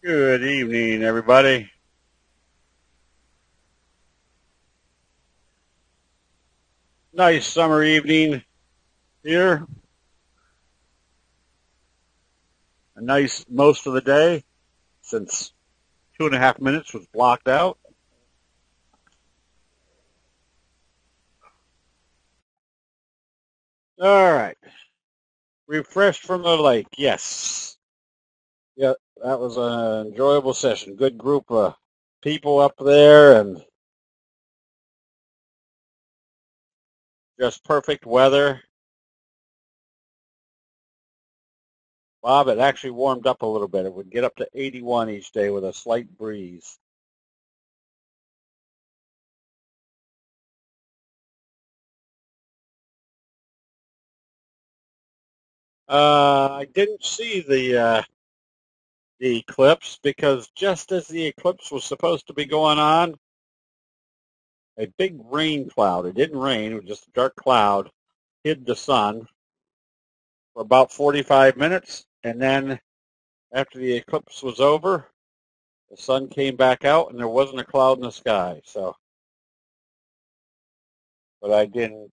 Good evening, everybody. Nice summer evening here. A nice most of the day since 2.5 minutes was blocked out. All right. Refreshed from the lake. Yes. Yeah, that was an enjoyable session. Good group of people up there and just perfect weather. Bob, it actually warmed up a little bit. It would get up to 81 each day with a slight breeze. I didn't see the eclipse because just as the eclipse was supposed to be going on, a big rain cloud, it didn't rain, it was just a dark cloud, hid the sun for about 45 minutes. And then after the eclipse was over, the sun came back out and there wasn't a cloud in the sky. So, but I didn't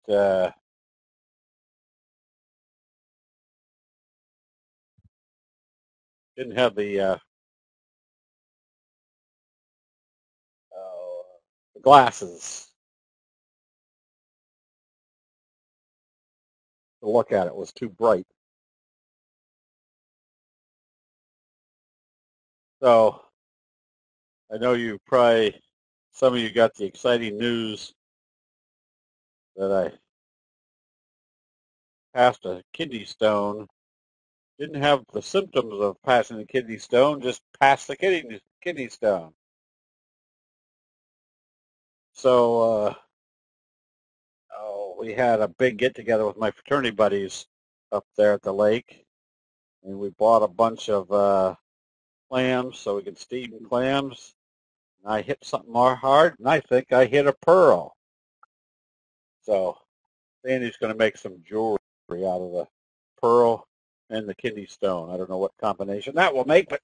have the glasses to look at it. It was too bright. So I know some of you got the exciting news that I passed a kidney stone. Didn't have the symptoms of passing the kidney stone, just passed the kidney stone. So we had a big get together with my fraternity buddies up there at the lake, and we bought a bunch of clams so we could steam clams. And I hit something more hard, and I think I hit a pearl. So Sandy's going to make some jewelry out of the pearl and the kidney stone. I don't know what combination that will make, but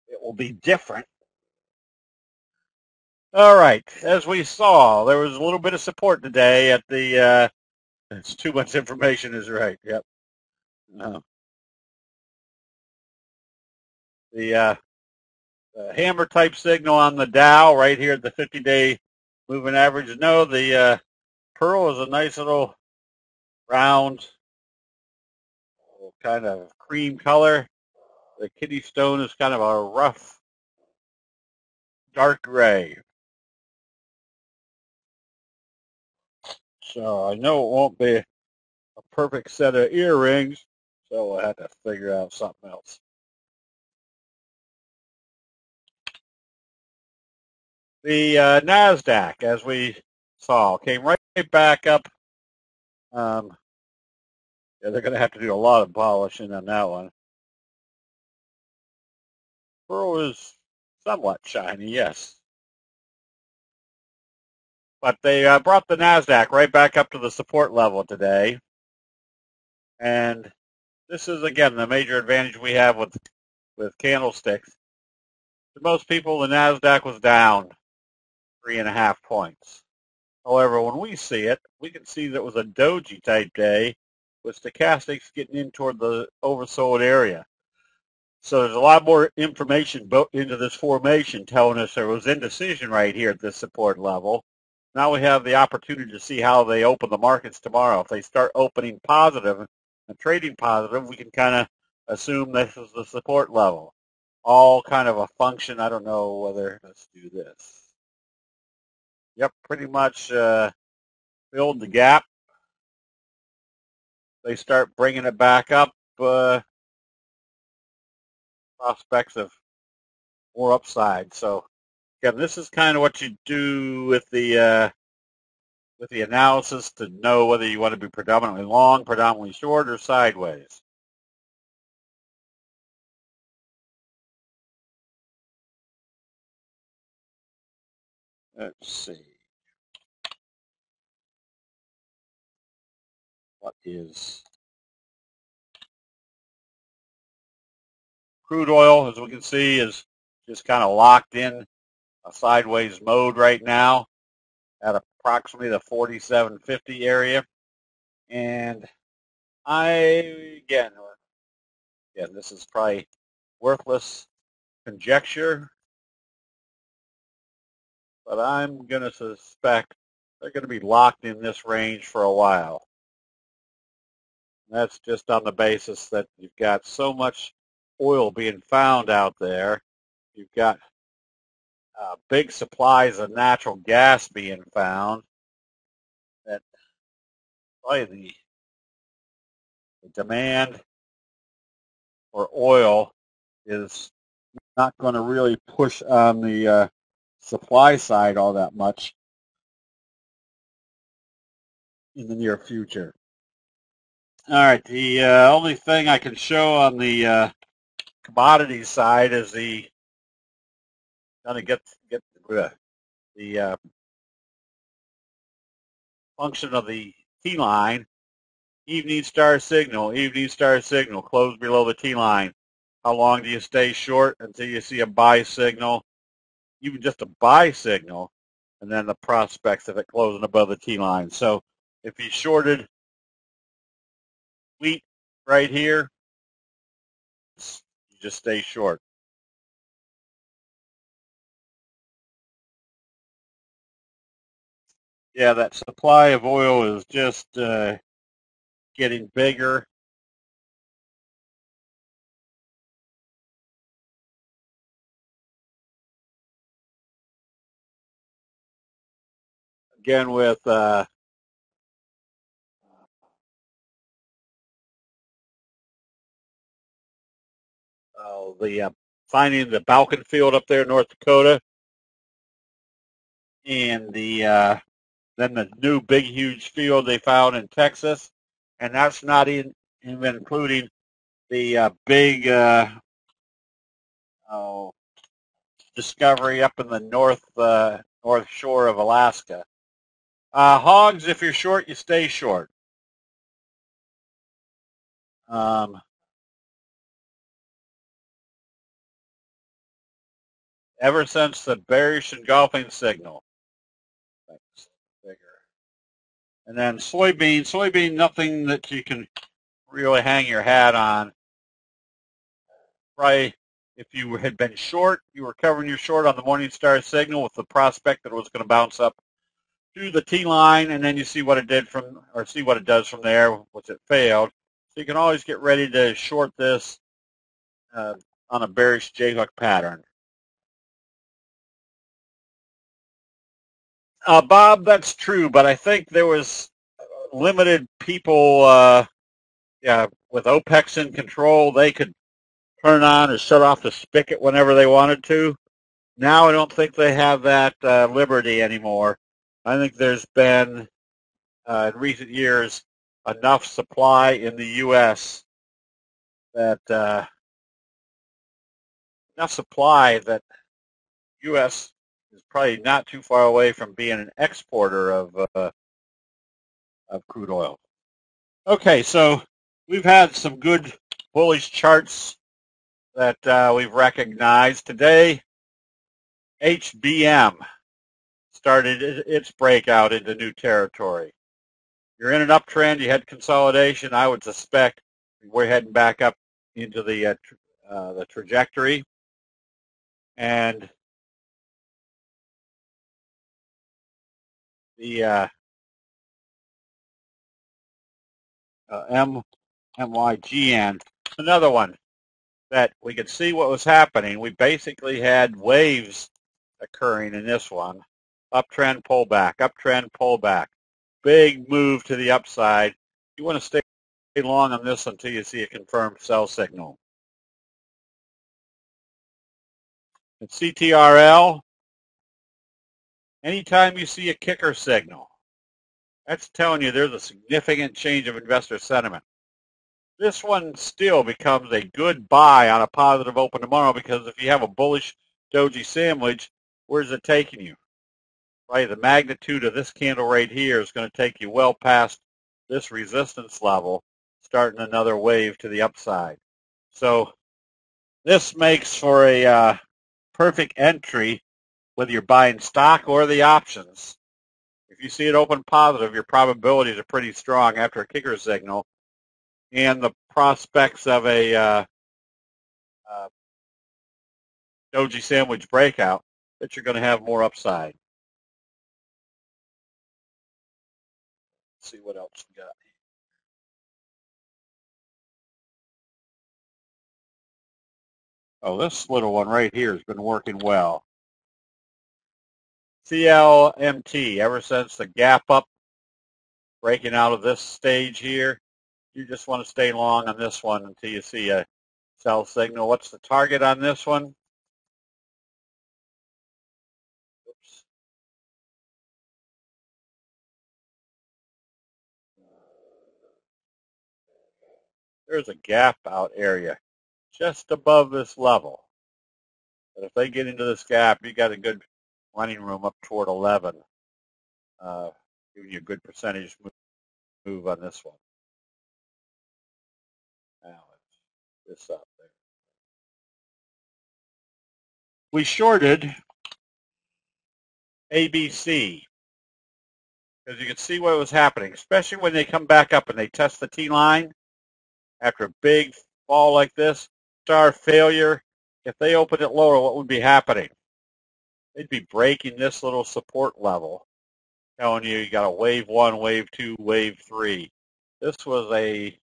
it will be different. All right. As we saw, there was a little bit of support today at the, it's too much information is right. Yep. Uh, the hammer type signal on the Dow right here at the 50-day moving average. No, the pearl is a nice little round, kind of cream color. The kidney stone is kind of a rough, dark gray. So I know it won't be a perfect set of earrings, so we'll have to figure out something else. The NASDAQ, as we saw, came right back up. Yeah, they're going to have to do a lot of polishing on that one. Pearl is somewhat shiny, yes. But they brought the NASDAQ right back up to the support level today. And this is, again, the major advantage we have with candlesticks. To most people, the NASDAQ was down 3.5 points. However, when we see it, we can see that it was a doji type day with stochastics getting in toward the oversold area. So there's a lot more information built into this formation telling us there was indecision right here at this support level. Now we have the opportunity to see how they open the markets tomorrow. If they start opening positive and trading positive, we can kind of assume this is the support level. All kind of a function. I don't know whether, let's do this. Yep, pretty much filled the gap. They start bringing it back up. Prospects of more upside. So, again, this is kind of what you do with the analysis to know whether you want to be predominantly long, predominantly short, or sideways. Let's see. What is crude oil, as we can see, is just kind of locked in a sideways mode right now at approximately the 47.50 area. And again, this is probably worthless conjecture, but I'm going to suspect they're going to be locked in this range for a while. That's just on the basis that you've got so much oil being found out there. You've got big supplies of natural gas being found. That probably the demand for oil is not going to really push on the supply side all that much in the near future. All right, the only thing I can show on the commodities side is the function of the T line. Evening star signal, close below the T line. How long do you stay short until you see a buy signal? Even just a buy signal, and then the prospects of it closing above the T line. So if you shorted wheat right here, you just stay short. Yeah, that supply of oil is just getting bigger. Again, with the finding the Balkan field up there in North Dakota, and then the new big huge field they found in Texas, and that's not even including the big discovery up in the north shore of Alaska. Hogs, if you're short, you stay short. Ever since the bearish engulfing signal. Bigger. And then soybean, nothing that you can really hang your hat on. Probably if you had been short, you were covering your short on the Morningstar signal with the prospect that it was going to bounce up through the T line, and then you see what it did see what it does from there, which it failed. So you can always get ready to short this on a bearish J-hook pattern. Bob, that's true, but I think there was limited people, with OPEC in control. They could turn on or shut off the spigot whenever they wanted to. Now I don't think they have that liberty anymore. I think there's been, in recent years, enough supply in the U.S. that U.S. is probably not too far away from being an exporter of crude oil. Okay, so we've had some good bullish charts that we've recognized. Today, HBM started its breakout into new territory. You're in an uptrend, you had consolidation. I would suspect we're heading back up into the trajectory. And the MYGN, another one that we could see what was happening. We basically had waves occurring in this one. Uptrend, pullback, uptrend, pullback. Big move to the upside. You want to stay long on this until you see a confirmed sell signal. At CTRL, anytime you see a kicker signal, that's telling you there's a significant change of investor sentiment. This one still becomes a good buy on a positive open tomorrow, because if you have a bullish doji sandwich, where's it taking you? Right, the magnitude of this candle right here is going to take you well past this resistance level, starting another wave to the upside. So this makes for a perfect entry whether you're buying stock or the options. If you see it open positive, your probabilities are pretty strong after a kicker signal, and the prospects of a doji sandwich breakout that you're going to have more upside. Let's see what else we got. Oh, this little one right here has been working well. CLMT, ever since the gap up, breaking out of this stage here, you just want to stay long on this one until you see a sell signal. What's the target on this one? Oops. There's a gap out area just above this level. But if they get into this gap, you got a good running room up toward 11, giving you a good percentage move on this one. Now it's this up there. We shorted ABC because you can see what was happening, especially when they come back up and they test the T line after a big fall like this, star failure. If they open it lower, what would be happening? They'd be breaking this little support level, telling you got a wave 1, wave 2, wave 3. This was a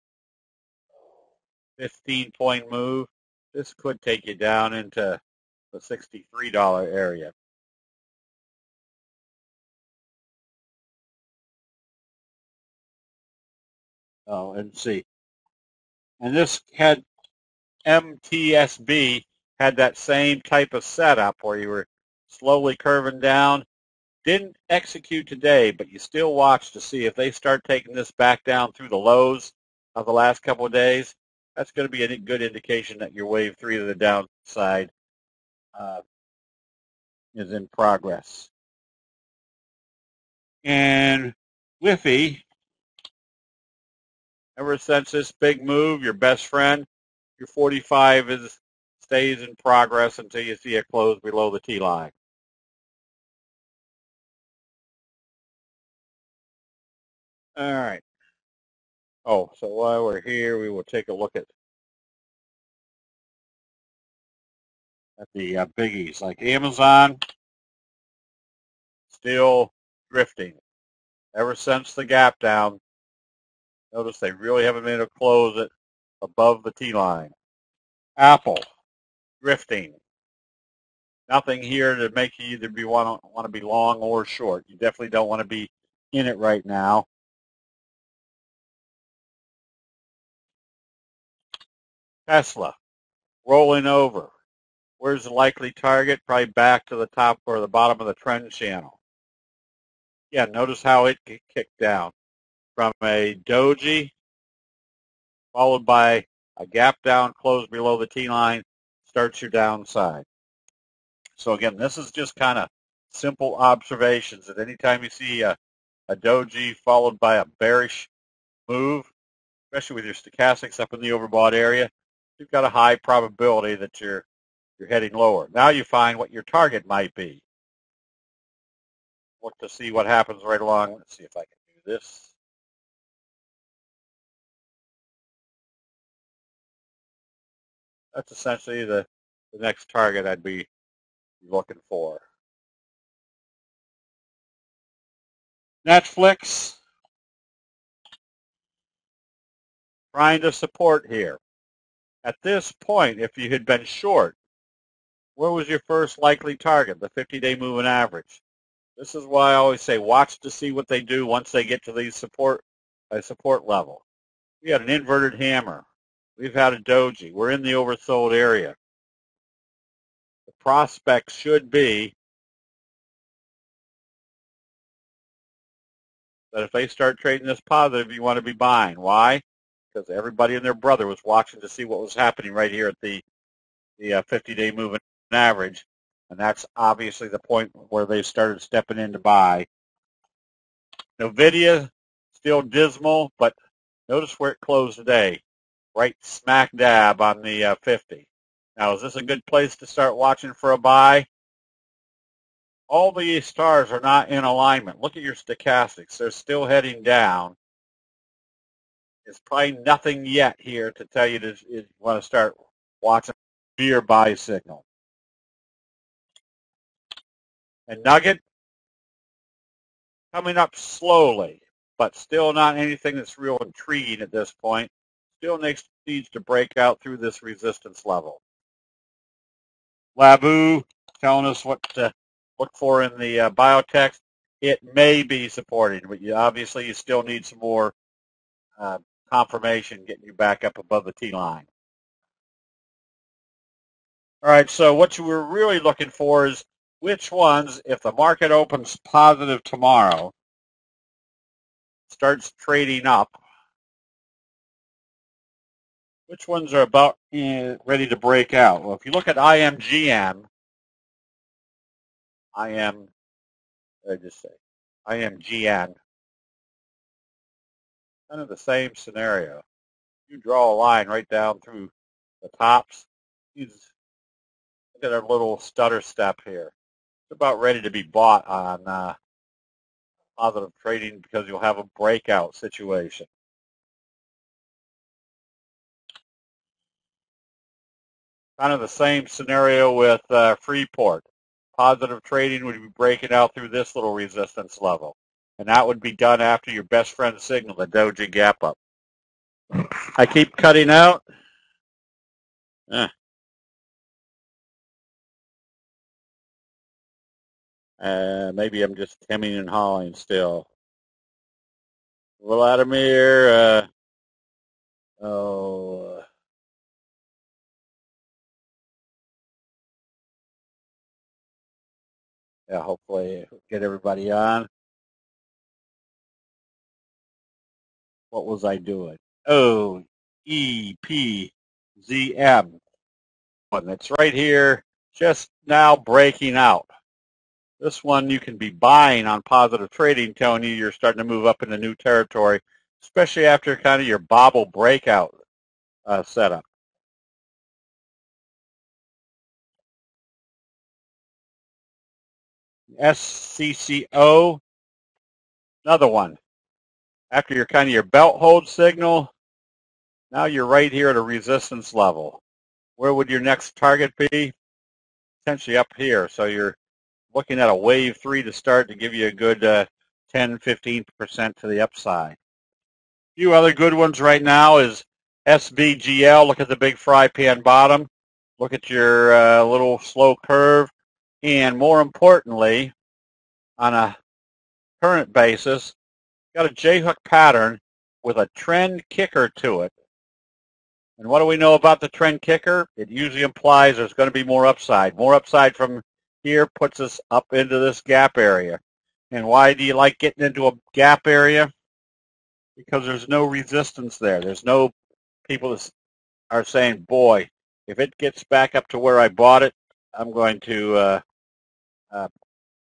15-point move. This could take you down into the $63 area. Oh, and see. And this had MTSB had that same type of setup where you were slowly curving down. Didn't execute today, but you still watch to see if they start taking this back down through the lows of the last couple of days. That's going to be a good indication that your wave 3 to the downside is in progress. And WIFI, ever since this big move, your best friend, your 45 stays in progress until you see it close below the T line. All right. Oh, so while we're here, we will take a look at the biggies like Amazon, still drifting ever since the gap down. Notice they really haven't been able to close it above the T line. Apple, drifting. Nothing here to make you either want to be long or short. You definitely don't want to be in it right now. Tesla, rolling over. Where's the likely target? Probably back to the top or the bottom of the trend channel. Yeah, notice how it kicked down from a doji followed by a gap down, close below the T line, starts your downside. So again, this is just kind of simple observations that anytime you see a doji followed by a bearish move, especially with your stochastics up in the overbought area, you've got a high probability that you're heading lower. Now you find what your target might be. Look to see what happens right along. Let's see if I can do this. That's essentially the next target I'd be looking for. Netflix, trying to support here. At this point, if you had been short, where was your first likely target? The 50-day moving average. This is why I always say watch to see what they do once they get to these support level. We had an inverted hammer. We've had a doji. We're in the oversold area. The prospect should be that if they start trading this positive, you want to be buying. Why? Because everybody and their brother was watching to see what was happening right here at the 50-day moving average, and that's obviously the point where they started stepping in to buy. NVIDIA, still dismal, but notice where it closed today, right smack dab on the 50. Now, is this a good place to start watching for a buy? All the stars are not in alignment. Look at your stochastics. They're still heading down. There's probably nothing yet here to tell you that you want to start watching your buy signal. And Nugget, coming up slowly, but still not anything that's real intriguing at this point. Still needs to break out through this resistance level. Labu telling us what to look for in the biotech. It may be supporting, but obviously you still need some more confirmation getting you back up above the T-line. All right, so what we're really looking for is which ones, if the market opens positive tomorrow, starts trading up, which ones are about ready to break out? Well, if you look at IMGN, IMGN, kind of the same scenario. You draw a line right down through the tops. Look at our little stutter step here. It's about ready to be bought on positive trading because you'll have a breakout situation. Kind of the same scenario with Freeport. Positive trading would be breaking out through this little resistance level. And that would be done after your best friend signal, the doji gap up. I keep cutting out. Maybe I'm just hemming and hawing still. Vladimir, yeah, hopefully get everybody on. What was I doing? OEPZM. And it's right here, just now breaking out. This one you can be buying on positive trading, telling you you're starting to move up into new territory, especially after kind of your bobble breakout setup. SCCO, another one. After your kind of your belt hold signal, now you're right here at a resistance level. Where would your next target be? Potentially up here. So you're looking at a wave 3 to start to give you a good 10-15% to the upside. A few other good ones right now is SBGL. Look at the big fry pan bottom. Look at your little slow curve. And more importantly, on a current basis, got a J-hook pattern with a trend kicker to it. And what do we know about the trend kicker? It usually implies there's going to be more upside. More upside from here puts us up into this gap area. And why do you like getting into a gap area? Because there's no resistance there. There's no people that are saying, boy, if it gets back up to where I bought it, I'm going to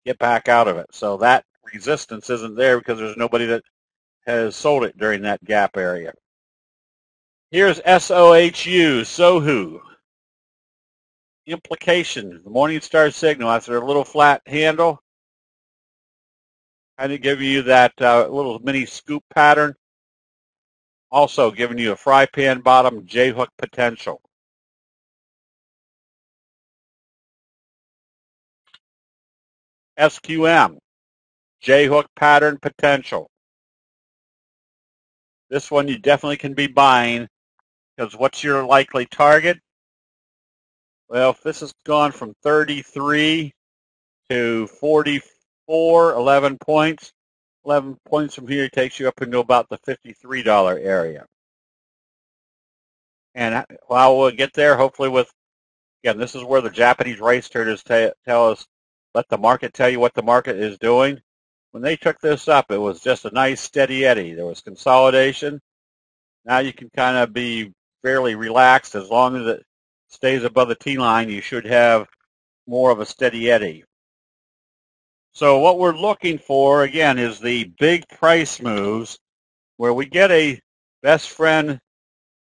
get back out of it. So that resistance isn't there because there's nobody that has sold it during that gap area. Here's SOHU, SOHU. Implication, the Morningstar signal after a little flat handle, kind of giving you that little mini scoop pattern. Also giving you a fry pan bottom J-hook potential. SQM, J-hook pattern potential. This one you definitely can be buying because what's your likely target? Well, if this has gone from 33 to 44, 11 points, 11 points from here takes you up into about the $53 area. And while we'll get there, hopefully again, this is where the Japanese race traders tell us, let the market tell you what the market is doing. When they took this up, it was just a nice steady eddy. There was consolidation. Now you can kind of be fairly relaxed. As long as it stays above the T-line, you should have more of a steady eddy. So what we're looking for, again, is the big price moves where we get a best friend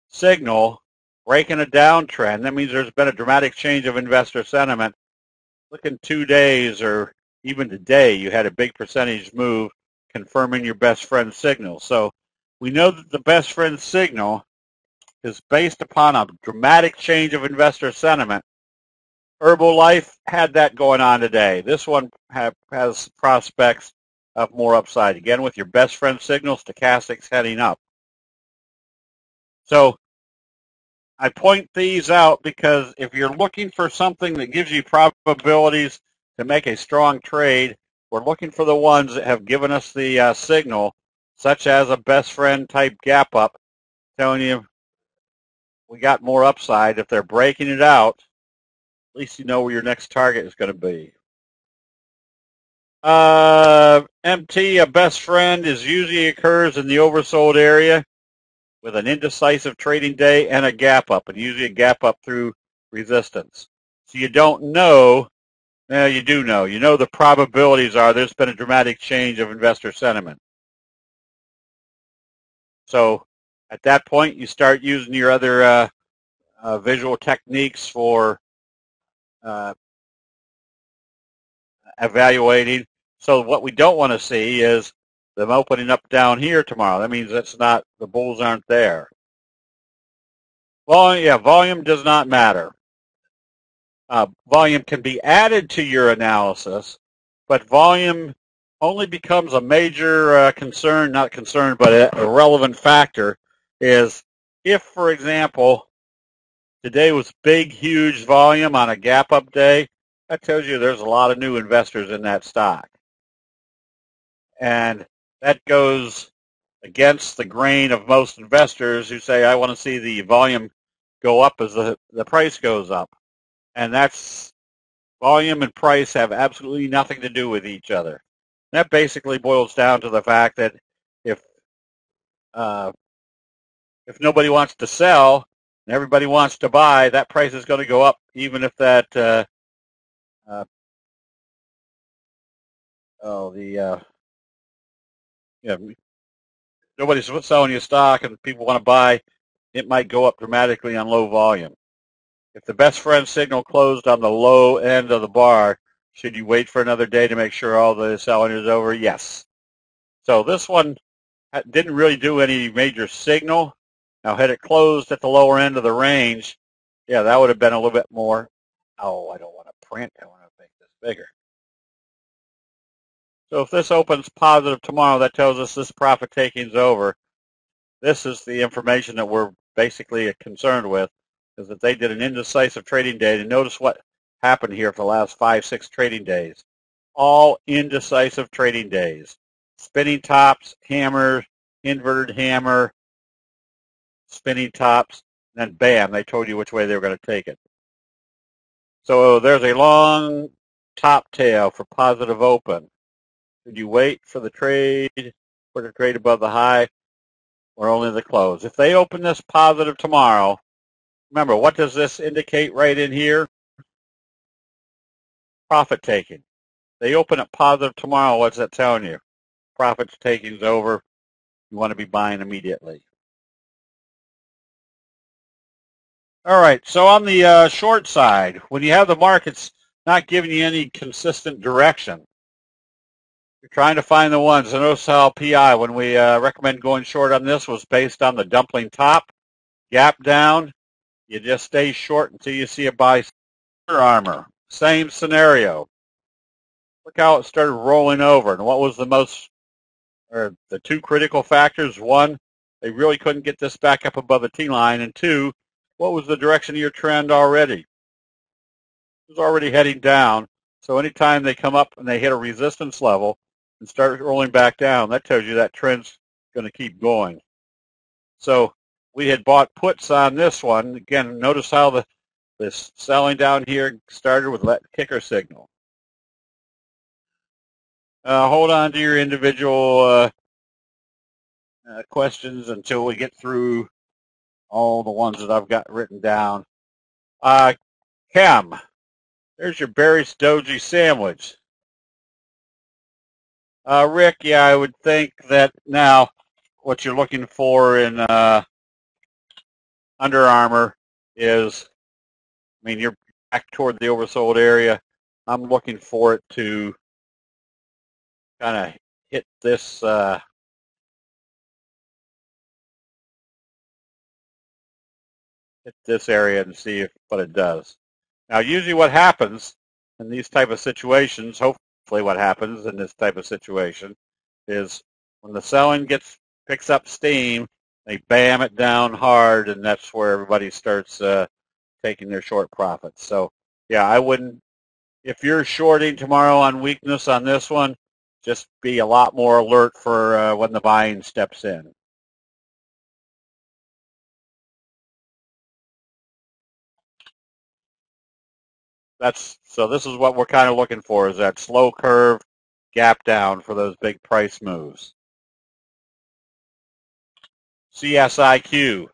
signal breaking a downtrend. That means there's been a dramatic change of investor sentiment. Look in 2 days or even today, you had a big percentage move confirming your best friend signal. So we know that the best friend signal is based upon a dramatic change of investor sentiment. Herbalife had that going on today. This one has prospects of more upside. Again, with your best friend signal, stochastics heading up. So I point these out because if you're looking for something that gives you probabilities to make a strong trade, we're looking for the ones that have given us the signal, such as a best friend type gap up, telling you we got more upside. If they're breaking it out, at least you know where your next target is going to be. MT, a best friend, usually occurs in the oversold area with an indecisive trading day and a gap up, and usually a gap up through resistance. So you don't know. Now you do know. You know the probabilities are there's been a dramatic change of investor sentiment. So at that point, you start using your other visual techniques for evaluating. So what we don't want to see is them opening up down here tomorrow. That means the bulls aren't there. Volume does not matter. Volume can be added to your analysis, but volume only becomes a major concern, not concern, but a relevant factor is if, for example, today was big, huge volume on a gap up day, that tells you there's a lot of new investors in that stock. And that goes against the grain of most investors who say, I want to see the volume go up as the price goes up. And that's volume and price have absolutely nothing to do with each other. That basically boils down to the fact that if nobody wants to sell and everybody wants to buy, that price is going to go up, even if that nobody's selling you stock and people want to buy, it might go up dramatically on low volume. If the best friend signal closed on the low end of the bar, should you wait for another day to make sure all the selling is over? Yes. So this one didn't really do any major signal. Now, had it closed at the lower end of the range, yeah, that would have been a little bit more. Oh, I don't want to print. I want to make this bigger. So if this opens positive tomorrow, that tells us this profit taking is over. This is the information that we're basically concerned with, is that they did an indecisive trading day. And notice what happened here for the last 5-6 trading days. All indecisive trading days. Spinning tops, hammer, inverted hammer, spinning tops, and then bam, they told you which way they were going to take it. So there's a long top tail for positive open. Should you wait for the trade, for the trade above the high, or only the close? If they open this positive tomorrow, remember, what does this indicate right in here? Profit taking. They open it positive tomorrow, what's that telling you? Profit taking is over. You want to be buying immediately. All right, so on the short side, when you have the markets not giving you any consistent direction, you're trying to find the ones. So notice how PI, when we recommend going short on this, was based on the dumpling top, gap down. You just stay short until you see a buy. Under Armour, same scenario. Look how it started rolling over. And what was the two critical factors? One, they really couldn't get this back up above the T-line. And two, what was the direction of your trend already? It was already heading down. So anytime they come up and they hit a resistance level and start rolling back down, that tells you that trend's going to keep going. So we had bought puts on this one. Again, notice how this selling down here started with that kicker signal. Hold on to your individual questions until we get through all the ones that I've got written down. Chem, there's your Barry's Doji sandwich. Rick, yeah, I would think that now what you're looking for in Under Armour is, I mean, you're back toward the oversold area. I'm looking for it to kind of hit this area and see what it does. Now, usually what happens in these type of situations, hopefully what happens in this type of situation, is when the selling picks up steam, they bam it down hard, and that's where everybody starts taking their short profits. So, yeah, I wouldn't, if you're shorting tomorrow on weakness on this one, just be a lot more alert for when the buying steps in. So this is what we're kind of looking for, is that slow curve gap down for those big price moves. CSIQ,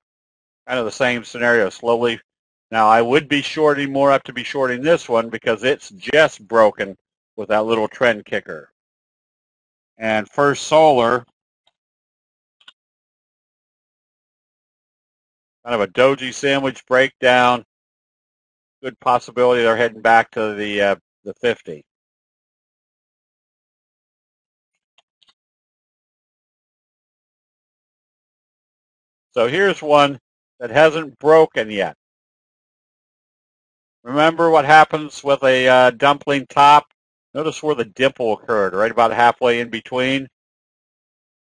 kind of the same scenario, slowly. Now, I would be shorting more up to be shorting this one because it's just broken with that little trend kicker. And First Solar, kind of a doji sandwich breakdown. Good possibility they're heading back to the 50. So here's one that hasn't broken yet. Remember what happens with a dumpling top? Notice where the dimple occurred, right about halfway in between.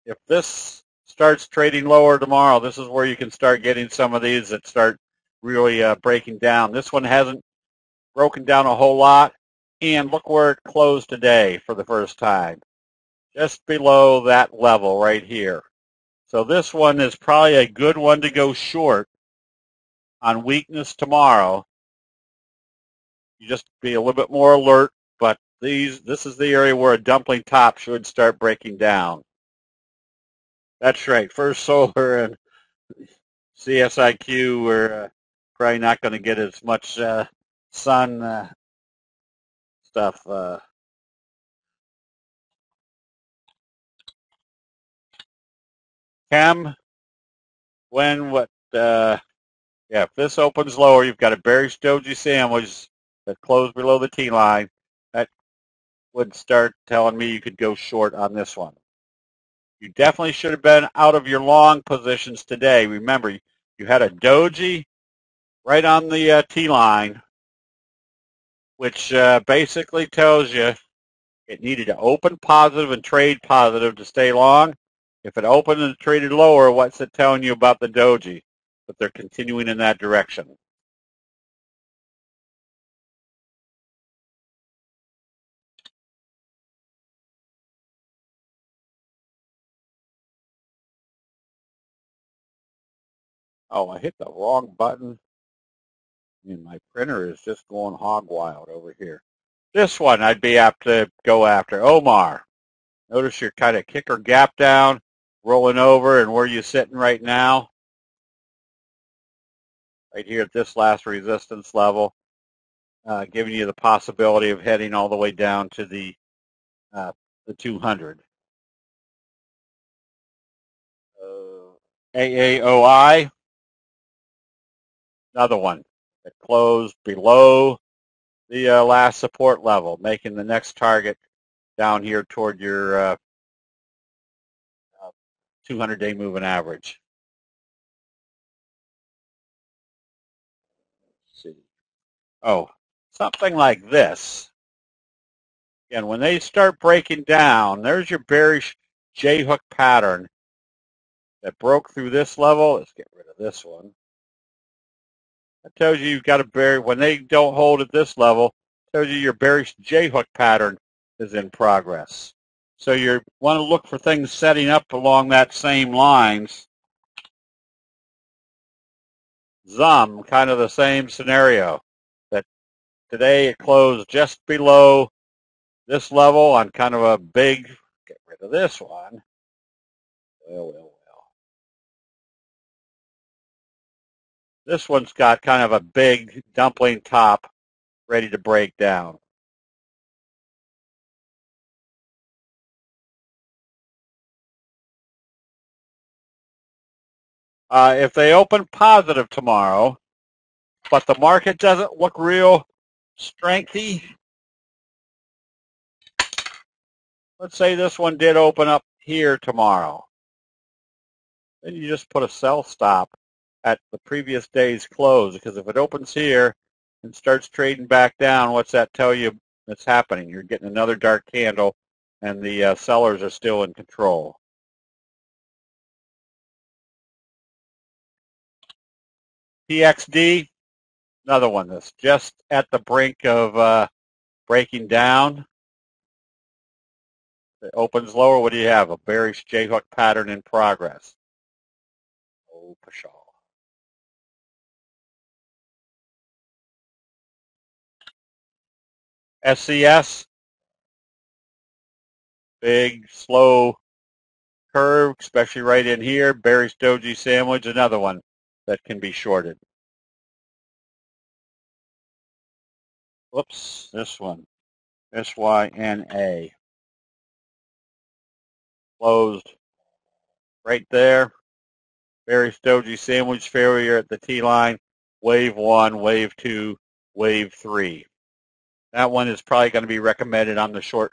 If this starts trading lower tomorrow, this is where you can start getting some of these that start really breaking down. This one hasn't broken down a whole lot, and look where it closed today for the first time. Just below that level right here. So this one is probably a good one to go short on weakness tomorrow. You just be a little bit more alert, but this is the area where a dumpling top should start breaking down. That's right. First Solar and CSIQ were probably not going to get as much sun stuff. Chem, if this opens lower, you've got a bearish doji sandwich that closed below the T line. That would start telling me you could go short on this one. You definitely should have been out of your long positions today. Remember, you had a doji right on the T line, which basically tells you it needed to open positive and trade positive to stay long. If it opened and traded lower, what's it telling you about the doji? But they're continuing in that direction. Oh, I hit the wrong button. And my printer is just going hog wild over here. This one I'd be apt to go after. Omar. Notice your kind of kicker gap down, rolling over, and where you sitting right now? Right here at this last resistance level, giving you the possibility of heading all the way down to the 200. AAOI, another one that closed below the last support level, making the next target down here toward your 200-day moving average. Let's see. Oh, something like this. Again, when they start breaking down, there's your bearish J-hook pattern that broke through this level. Let's get rid of this one. That tells you you've got a bear. When they don't hold at this level, it tells you your bearish J-hook pattern is in progress. So you want to look for things setting up along that same lines. ZUM, kind of the same scenario. That today it closed just below this level on kind of a big, get rid of this one. Well. This one's got kind of a big dumpling top ready to break down. If they open positive tomorrow, but the market doesn't look real strengthy. Let's say this one did open up here tomorrow. Then you just put a sell stop at the previous day's close, because if it opens here and starts trading back down, what's that tell you that's happening? You're getting another dark candle, and the sellers are still in control. PXD, another one that's just at the brink of breaking down. It opens lower. What do you have? A bearish J-hook pattern in progress. Oh, pshaw. SCS, big, slow curve, especially right in here. Bearish doji sandwich, another one that can be shorted. Whoops, this one, SYNA. Closed right there. Bearish doji sandwich failure at the T-line. Wave 1, wave 2, wave 3. That one is probably going to be recommended on the short,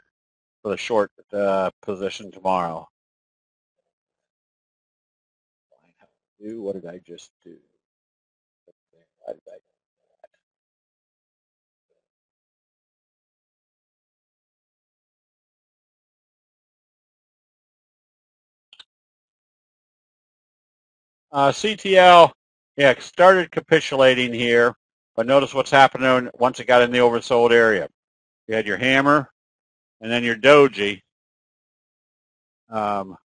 for the short position tomorrow. What did I just do? Why did I do that? CTL, yeah, started capitulating here, but notice what's happening once it got in the oversold area. You had your hammer, and then your doji. So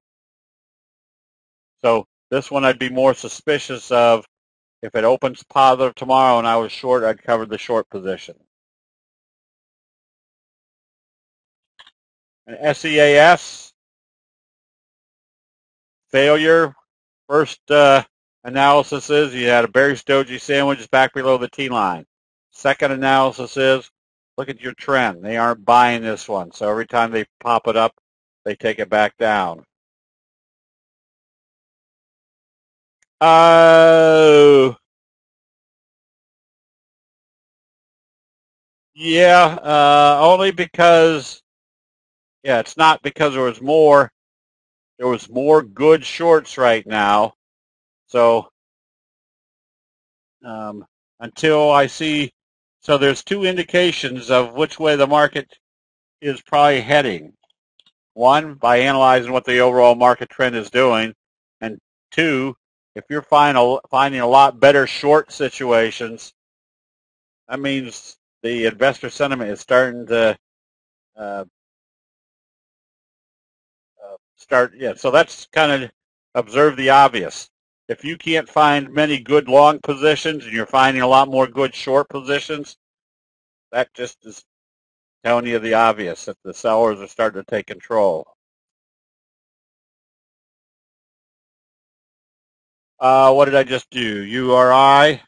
this one I'd be more suspicious of. If it opens positive tomorrow and I was short, I'd cover the short position. And SEAS, failure. First analysis is you had a bearish doji sandwich back below the T-line. Second analysis is, look at your trend. They aren't buying this one. So every time they pop it up, they take it back down. Oh. Yeah, only because, yeah, it's not because there was more good shorts right now. So until I see, so there's two indications of which way the market is probably heading. One, by analyzing what the overall market trend is doing, and two, if you're finding a lot better short situations, that means the investor sentiment is starting to start. Yeah, so that's kind of observe the obvious. If you can't find many good long positions and you're finding a lot more good short positions, that just is telling you the obvious, that the sellers are starting to take control. What did I just do? URI,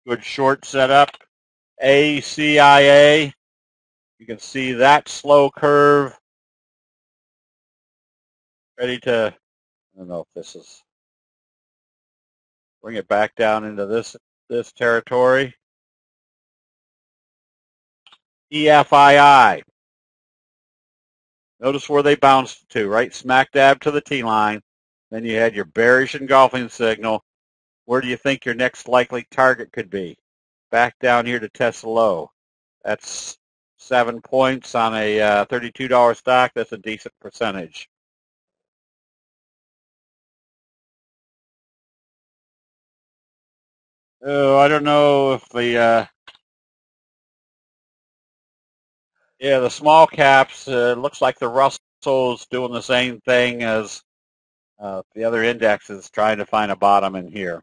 good short setup. ACIA, you can see that slow curve ready to, I don't know if this is, bring it back down into this territory. EFII. Notice where they bounced to, right? Smack dab to the T-line. Then you had your bearish engulfing signal. Where do you think your next likely target could be? Back down here to test the low. That's 7 points on a $32 stock. That's a decent percentage. Oh, I don't know if the yeah, the small caps, looks like the Russell's doing the same thing as the other indexes, trying to find a bottom in here.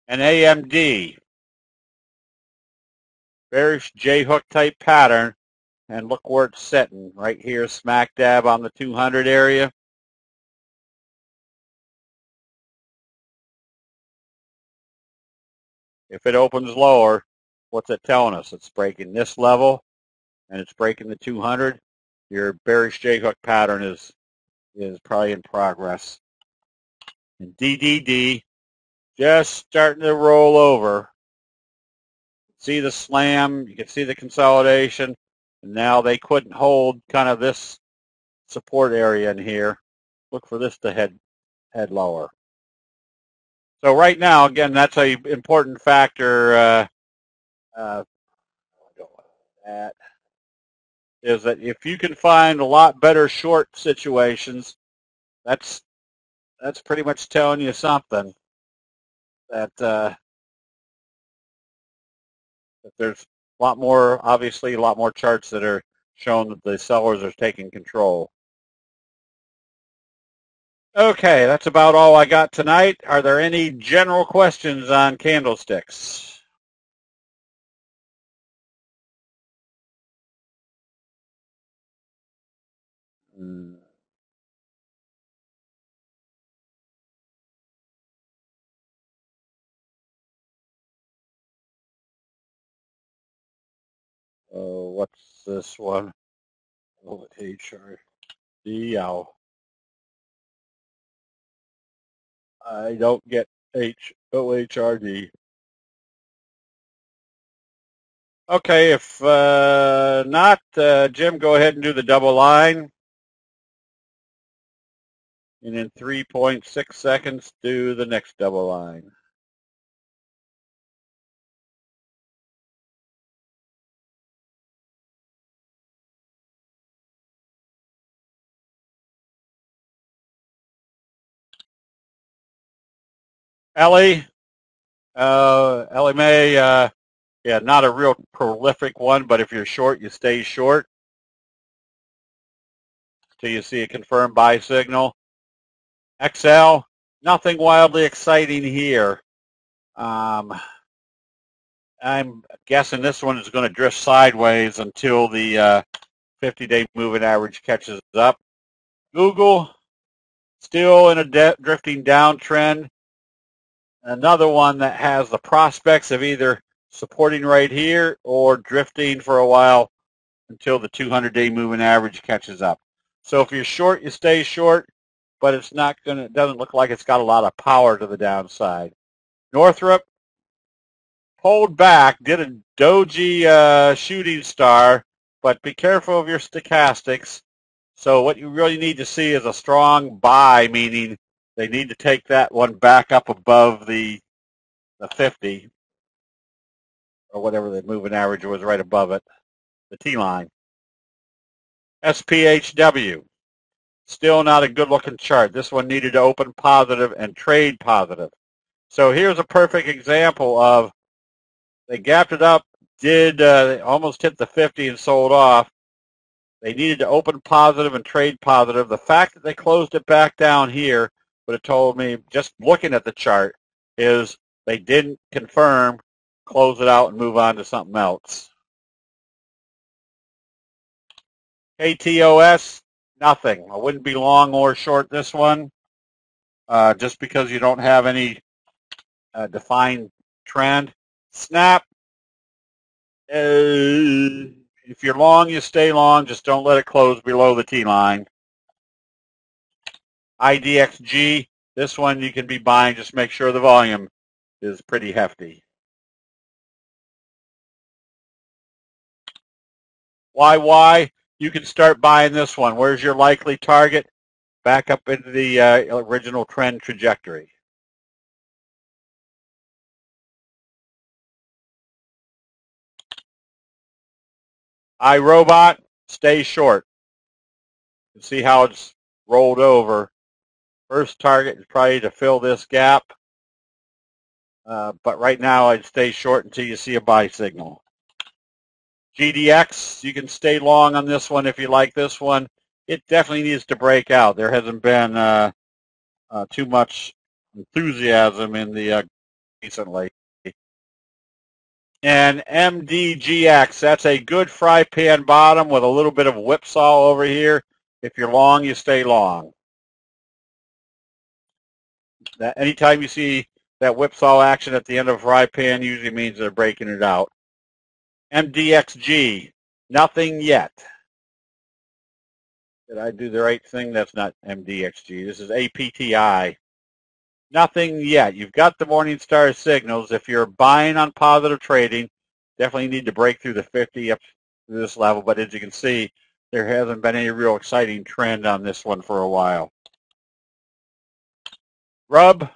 And AMD, bearish J-hook type pattern, and look where it's sitting, right here, smack dab on the 200 area. If it opens lower, what's it telling us? It's breaking this level, and it's breaking the 200. Your bearish J-hook pattern is probably in progress. And DDD just starting to roll over. See the slam, you can see the consolidation, and now they couldn't hold kind of this support area in here. Look for this to head lower. So right now, again, that's a important factor. That is that if you can find a lot better short situations, that's pretty much telling you something that there's a lot more, obviously, a lot more charts that are showing that the sellers are taking control. Okay, that's about all I got tonight. Are there any general questions on candlesticks? What's this one? HRD. I don't get OHRD. Okay, if not, Jim, go ahead and do the double line. And in 3.6 seconds, do the next double line. Ellie May, yeah, not a real prolific one, but if you're short, you stay short till you see a confirmed buy signal. XL, nothing wildly exciting here. I'm guessing this one is going to drift sideways until the 50-day moving average catches up. Google, still in a drifting downtrend. Another one that has the prospects of either supporting right here or drifting for a while until the 200-day moving average catches up. So if you're short, you stay short, but it doesn't look like it's got a lot of power to the downside. Northrop pulled back, did a doji shooting star, but be careful of your stochastics. So what you really need to see is a strong buy, meaning they need to take that one back up above the 50 or whatever the moving average was right above it, the T-line. SPHW, still not a good-looking chart. This one needed to open positive and trade positive. So here's a perfect example of they gapped it up, they almost hit the 50 and sold off. They needed to open positive and trade positive. The fact that they closed it back down here would have told me, just looking at the chart, is they didn't confirm, close it out, and move on to something else. KTOS, nothing. I wouldn't be long or short this one, just because you don't have any defined trend. Snap, if you're long, you stay long. Just don't let it close below the T-line. IDXG, this one you can be buying. Just make sure the volume is pretty hefty. YY, you can start buying this one. Where's your likely target? Back up into the original trend trajectory. iRobot, stay short. You can see how it's rolled over. First target is probably to fill this gap. But right now I'd stay short until you see a buy signal. GDX, you can stay long on this one if you like this one. It definitely needs to break out. There hasn't been too much enthusiasm in the recently. And MDGX, that's a good fry pan bottom with a little bit of whipsaw over here. If you're long, you stay long. Anytime you see that whipsaw action at the end of a fry pan, usually means they're breaking it out. MDXG, nothing yet. Did I do the right thing? That's not MDXG. This is APTI. Nothing yet. You've got the Morningstar signals. If you're buying on positive trading, definitely need to break through the 50 up to this level. But as you can see, there hasn't been any real exciting trend on this one for a while. Rub,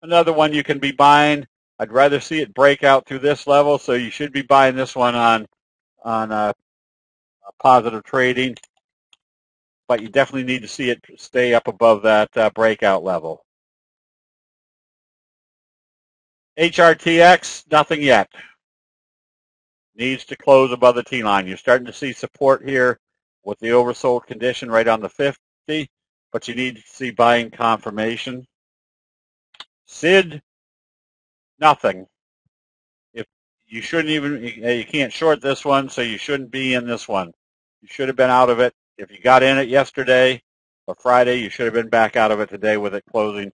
another one you can be buying. I'd rather see it break out through this level, so you should be buying this one on positive trading. But you definitely need to see it stay up above that breakout level. HRTX, nothing yet. Needs to close above the T-line. You're starting to see support here with the oversold condition right on the 50, but you need to see buying confirmation. SID, nothing. If you shouldn't even, you can't short this one, so you shouldn't be in this one. You should have been out of it. If you got in it yesterday or Friday, you should have been back out of it today with it closing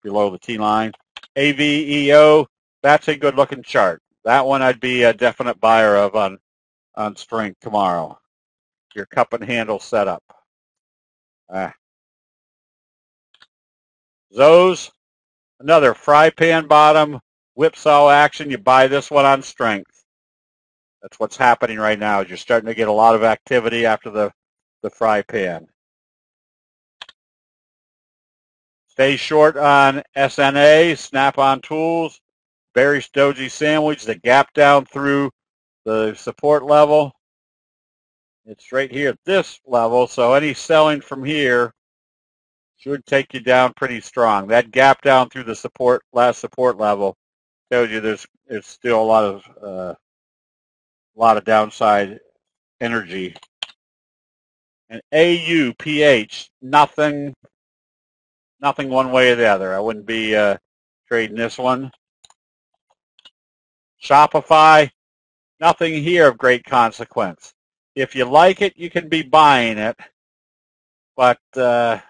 below the T-line. AVEO, that's a good-looking chart. That one I'd be a definite buyer of on strength tomorrow. Your cup and handle setup. Those, another fry pan bottom, whipsaw action. You buy this one on strength. That's what's happening right now. You're starting to get a lot of activity after the fry pan. Stay short on SNA, Snap-on Tools, bearish doji sandwich, the gap down through the support level. It's right here at this level, so any selling from here should take you down pretty strong. That gap down through the last support level tells you there's still a lot of downside energy. And AUPH, nothing one way or the other. I wouldn't be trading this one. Shopify, nothing here of great consequence. If you like it, you can be buying it, but yeah,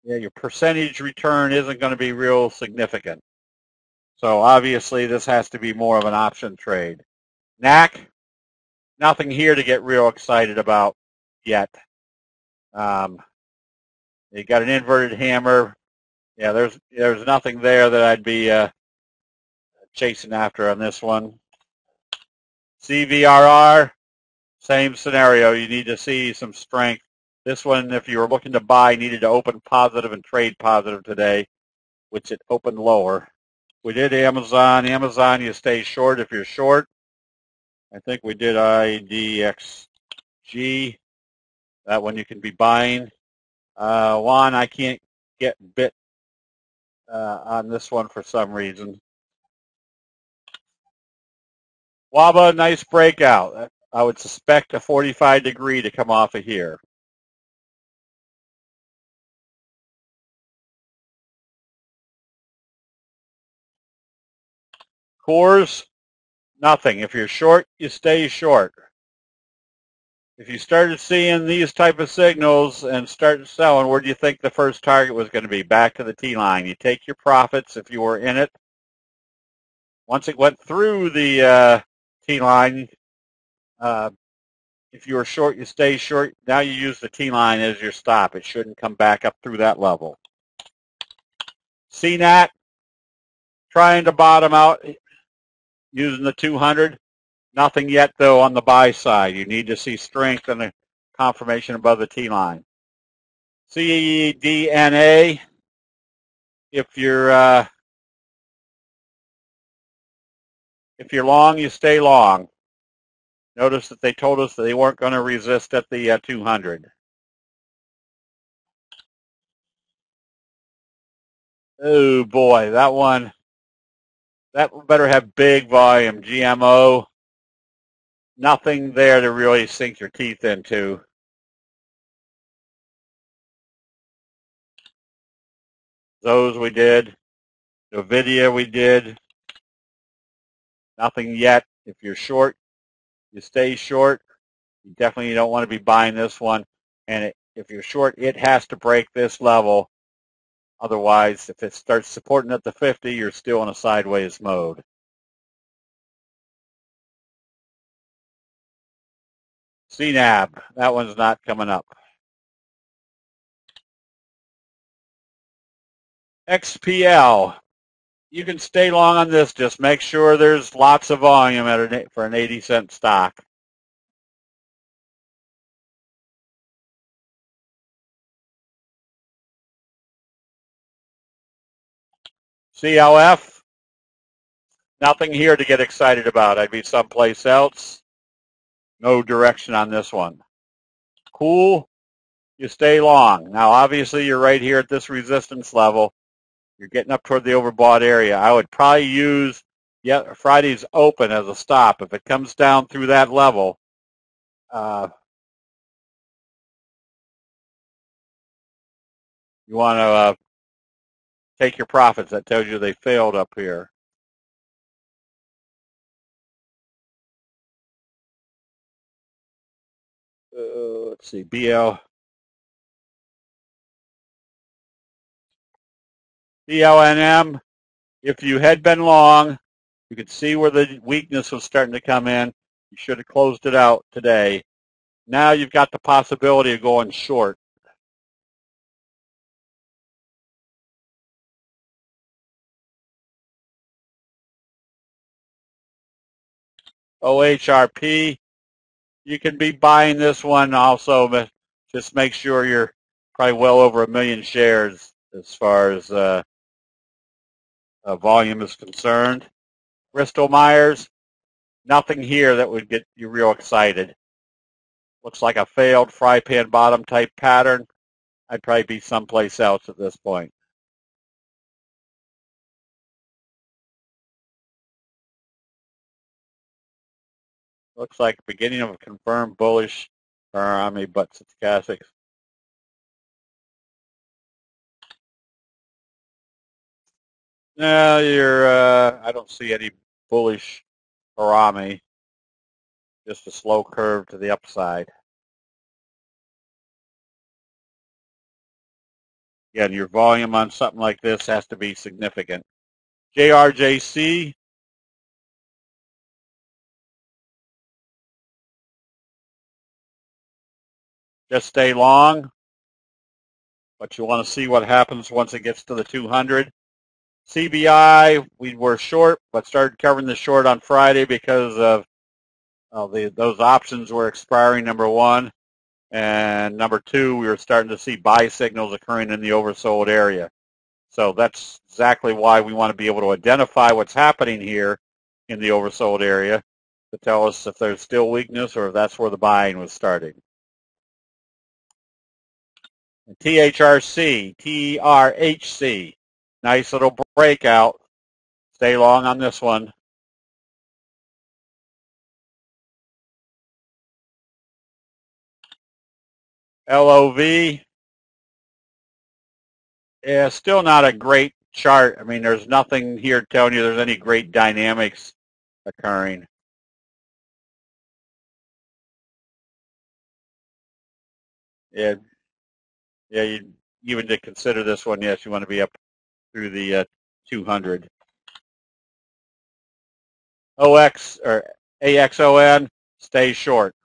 your percentage return isn't going to be real significant. So obviously this has to be more of an option trade. NAC, nothing here to get real excited about yet. You got an inverted hammer. Yeah, there's nothing there that I'd be chasing after on this one. CVRR, same scenario. You need to see some strength. This one, if you were looking to buy, needed to open positive and trade positive today, which it opened lower. We did Amazon. Amazon, you stay short if you're short. I think we did IDXG. That one you can be buying. One, I can't get bit on this one for some reason. WABA, nice breakout. I would suspect a 45 degree to come off of here. Cores, nothing. If you're short, you stay short. If you started seeing these type of signals and start selling, where do you think the first target was going to be? Back to the T-line. You take your profits if you were in it. Once it went through the T-line, if you were short, you stay short. Now you use the T-line as your stop. It shouldn't come back up through that level. CNAT, trying to bottom out using the 200. Nothing yet, though, on the buy side. You need to see strength and a confirmation above the T-line. CDNA, if you're long, you stay long. Notice that they told us that they weren't going to resist at the 200. Oh boy, that one, that better have big volume. GMO, nothing there to really sink your teeth into. Those we did. NVIDIA we did. Nothing yet. If you're short, you stay short. You definitely don't want to be buying this one. And if you're short, it has to break this level. Otherwise, if it starts supporting at the 50, you're still in a sideways mode. CNAB, that one's not coming up. XPL. You can stay long on this. Just make sure there's lots of volume for an 80-cent stock. CLF. Nothing here to get excited about. I'd be someplace else. No direction on this one. Cool. You stay long. Now, obviously, you're right here at this resistance level. You're getting up toward the overbought area. I would probably use Friday's open as a stop. If it comes down through that level, you want to take your profits. That tells you they failed up here. Let's see, BLNM. If you had been long, you could see where the weakness was starting to come in. You should have closed it out today. Now you've got the possibility of going short. OHRP, you can be buying this one also, but just make sure you're probably well over 1 million shares as far as volume is concerned. Bristol Myers, nothing here that would get you real excited. Looks like a failed fry pan bottom type pattern. I'd probably be someplace else at this point. Looks like beginning of a confirmed bullish Arami but stochastics. No, I don't see any bullish Arami. Just a slow curve to the upside. Again, your volume on something like this has to be significant. JRJC. Just stay long, but you want to see what happens once it gets to the 200. CBI, we were short, but started covering the short on Friday because of those options were expiring, number one. And number two, we were starting to see buy signals occurring in the oversold area. So that's exactly why we want to be able to identify what's happening here in the oversold area to tell us if there's still weakness or if that's where the buying was starting. THRC, TRHC, nice little breakout. Stay long on this one. LOV, yeah, still not a great chart. I mean, there's nothing here telling you there's any great dynamics occurring. Yeah, you even to consider this one, yes, you want to be up through the 200. OX or AXON, stay short.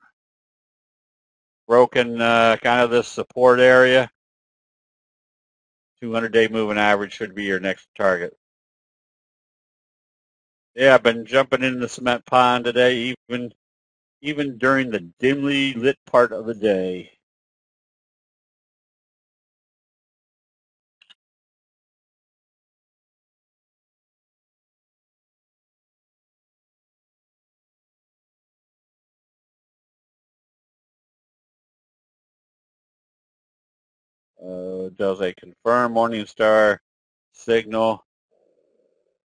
Broken kind of this support area. 200-day moving average should be your next target. Yeah, I've been jumping in the cement pond today, even during the dimly lit part of the day. Does a confirm Morningstar signal?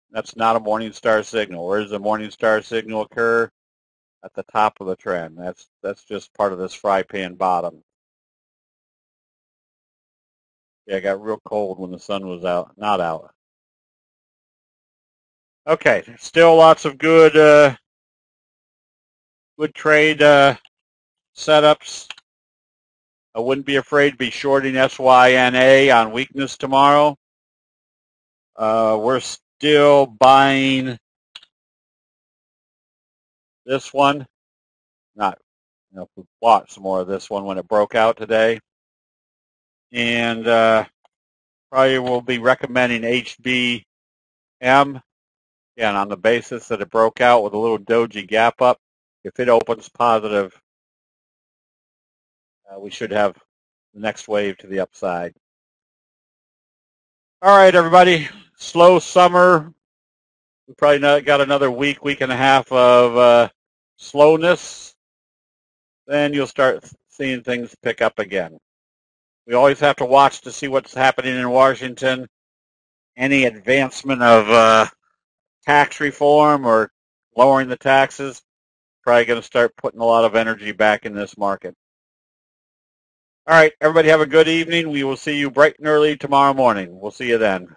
That's not a Morningstar signal. Where does the Morningstar signal occur? At the top of the trend. That's just part of this fry pan bottom. Yeah, it got real cold when the sun was out, not out. Okay, still lots of good trade setups. I wouldn't be afraid to be shorting SYNA on weakness tomorrow. We're still buying this one. We bought some more of this one when it broke out today. And probably will be recommending HBM, again, on the basis that it broke out with a little doji gap up. If it opens positive, we should have the next wave to the upside. All right, everybody. Slow summer. We probably got another week and a half of slowness. Then you'll start seeing things pick up again. We always have to watch to see what's happening in Washington. Any advancement of tax reform or lowering the taxes, probably going to start putting a lot of energy back in this market. All right, everybody have a good evening. We will see you bright and early tomorrow morning. We'll see you then.